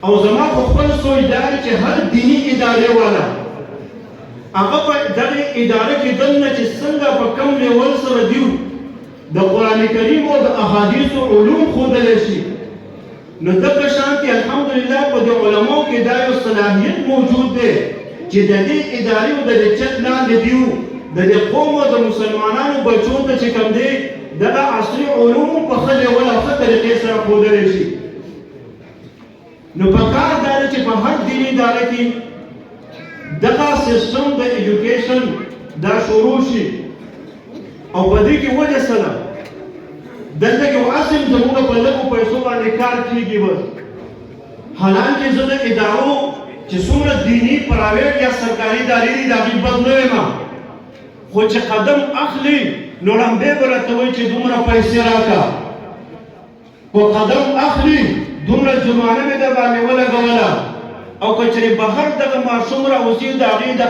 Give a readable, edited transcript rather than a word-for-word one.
او زما په خپل سوچ دا دی چې هر دیني ادارې والا هغه په دغه اداره کې دننه چې څنګه په کم لیول سره دیو د قرآن کریم او د احادیثو علوم ښودلی شي نو دغه شانتې الحمدلله په دې علماو کې دا یو صلاحیت موجود دی چې د دې ادارې او د دې چت لاندې دیو د دې قوم او د مسلمانانو بچو ته چې کوم دی دغه عصري علوم په ښه لیول او ښه طریقې سره ښودلی شي. نو پکار دا دی چې په هر دیني اداره کې دغه سیستم د ایجوکیشن دا شروع شي او په دې کې وجه څه ده دلته کې اصل زموږ په لږو پیسو باندې کار کېږي بس حالانکه زه د ادارو چې څومره دیني پرایویټ یا سرکاري ادارې دي د هغې بد نه یم خو چې قدم اخلي نو لمبې به راته وایي چې دومره پیسې راکړه خو قدم اخلي دومره جرمانه مې در باندې ولګوله او که چېرې بهر دغه ماشوم راوځي د هغې د